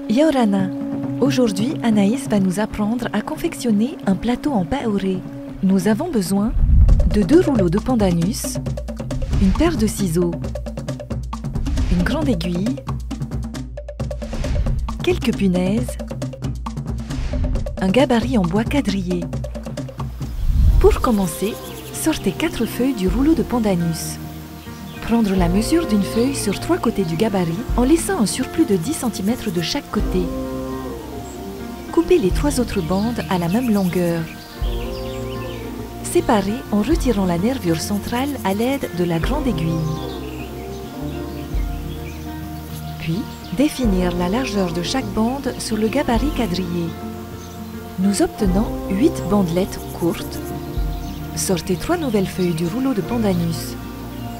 Yorana. Aujourd'hui, Anaïs va nous apprendre à confectionner un plateau en paoré. Nous avons besoin de 2 rouleaux de pandanus, une paire de ciseaux, une grande aiguille, quelques punaises, un gabarit en bois quadrillé. Pour commencer, sortez 4 feuilles du rouleau de pandanus. Prendre la mesure d'une feuille sur 3 côtés du gabarit en laissant un surplus de 10 cm de chaque côté. Coupez les 3 autres bandes à la même longueur. Séparez en retirant la nervure centrale à l'aide de la grande aiguille. Puis, définir la largeur de chaque bande sur le gabarit quadrillé. Nous obtenons 8 bandelettes courtes. Sortez 3 nouvelles feuilles du rouleau de pandanus.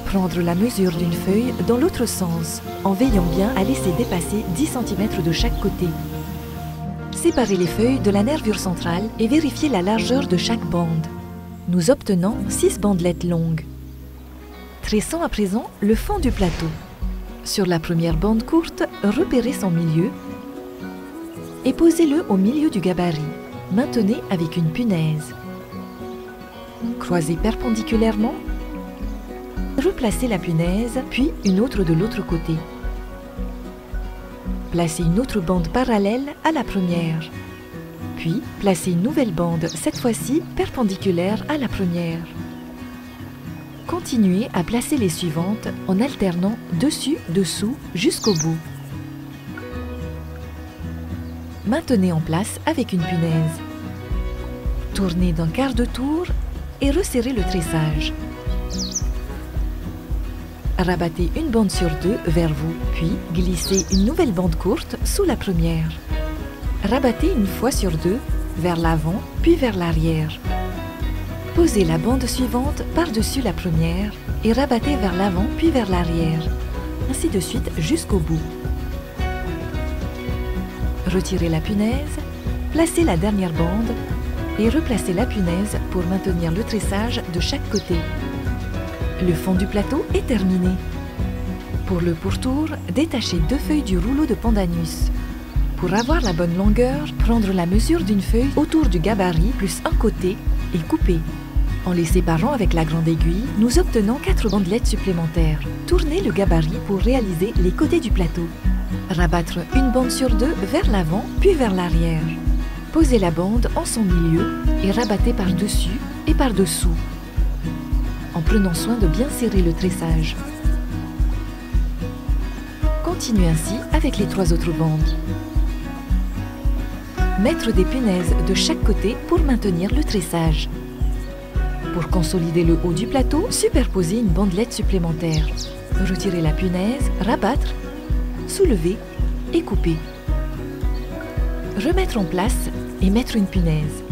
Prendre la mesure d'une feuille dans l'autre sens, en veillant bien à laisser dépasser 10 cm de chaque côté. Séparez les feuilles de la nervure centrale et vérifiez la largeur de chaque bande. Nous obtenons 6 bandelettes longues. Tressons à présent le fond du plateau. Sur la première bande courte, repérez son milieu et posez-le au milieu du gabarit. Maintenez avec une punaise. Croisez perpendiculairement. Replacez la punaise, puis une autre de l'autre côté. Placez une autre bande parallèle à la première. Puis, placez une nouvelle bande, cette fois-ci perpendiculaire à la première. Continuez à placer les suivantes en alternant dessus-dessous jusqu'au bout. Maintenez en place avec une punaise. Tournez d'un quart de tour et resserrez le tressage. Rabattez une bande sur 2 vers vous, puis glissez une nouvelle bande courte sous la première. Rabattez une fois sur 2 vers l'avant, puis vers l'arrière. Posez la bande suivante par-dessus la première et rabattez vers l'avant, puis vers l'arrière. Ainsi de suite jusqu'au bout. Retirez la punaise, placez la dernière bande et replacez la punaise pour maintenir le tressage de chaque côté. Le fond du plateau est terminé. Pour le pourtour, détachez 2 feuilles du rouleau de pandanus. Pour avoir la bonne longueur, prendre la mesure d'une feuille autour du gabarit plus un côté et couper. En les séparant avec la grande aiguille, nous obtenons 4 bandelettes supplémentaires. Tournez le gabarit pour réaliser les côtés du plateau. Rabattre une bande sur 2 vers l'avant puis vers l'arrière. Posez la bande en son milieu et rabattez par-dessus et par-dessous, en prenant soin de bien serrer le tressage. Continuez ainsi avec les 3 autres bandes. Mettre des punaises de chaque côté pour maintenir le tressage. Pour consolider le haut du plateau, superposez une bandelette supplémentaire. Retirez la punaise, rabattre, soulever et couper. Remettre en place et mettre une punaise.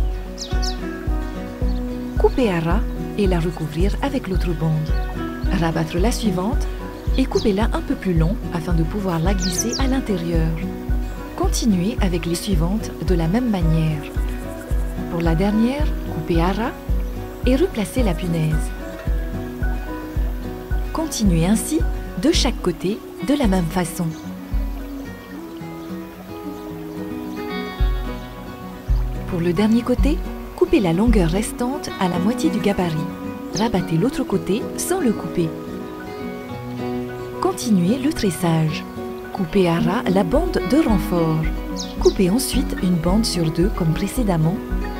Couper à ras et la recouvrir avec l'autre bande. Rabattre la suivante et coupez-la un peu plus long afin de pouvoir la glisser à l'intérieur. Continuez avec les suivantes de la même manière. Pour la dernière, coupez à ras et replacez la punaise. Continuez ainsi de chaque côté de la même façon. Pour le dernier côté, coupez la longueur restante à la moitié du gabarit. Rabattez l'autre côté sans le couper. Continuez le tressage. Coupez à ras la bande de renfort. Coupez ensuite une bande sur 2 comme précédemment,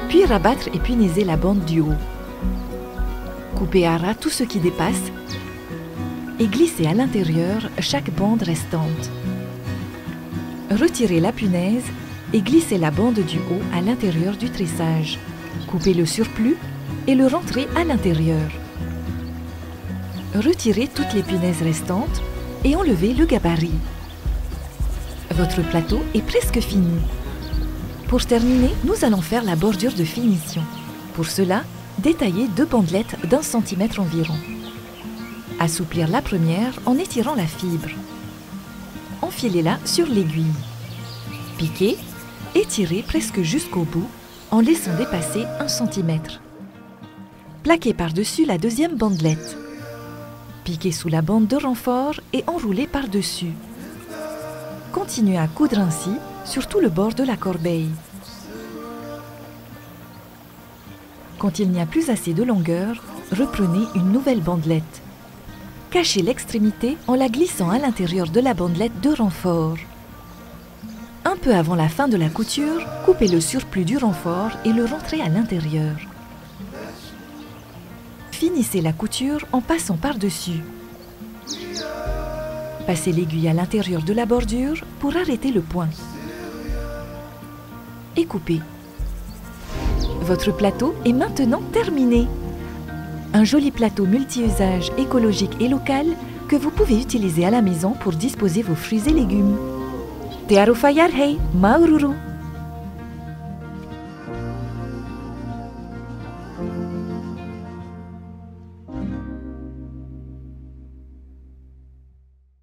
puis rabattre et punaiser la bande du haut. Coupez à ras tout ce qui dépasse et glissez à l'intérieur chaque bande restante. Retirez la punaise et glissez la bande du haut à l'intérieur du tressage. Coupez le surplus et le rentrez à l'intérieur. Retirez toutes les punaises restantes et enlevez le gabarit. Votre plateau est presque fini. Pour terminer, nous allons faire la bordure de finition. Pour cela, détaillez 2 bandelettes d'1 cm environ. Assouplir la première en étirant la fibre. Enfilez-la sur l'aiguille. Piquez et tirez presque jusqu'au bout en laissant dépasser 1 cm. Plaquez par-dessus la deuxième bandelette. Piquez sous la bande de renfort et enroulez par-dessus. Continuez à coudre ainsi sur tout le bord de la corbeille. Quand il n'y a plus assez de longueur, reprenez une nouvelle bandelette. Cachez l'extrémité en la glissant à l'intérieur de la bandelette de renfort. Un peu avant la fin de la couture, coupez le surplus du renfort et le rentrez à l'intérieur. Finissez la couture en passant par-dessus. Passez l'aiguille à l'intérieur de la bordure pour arrêter le point. Et coupez. Votre plateau est maintenant terminé. Un joli plateau multi-usage écologique et local que vous pouvez utiliser à la maison pour disposer vos fruits et légumes. Te arufayar hei, maururu.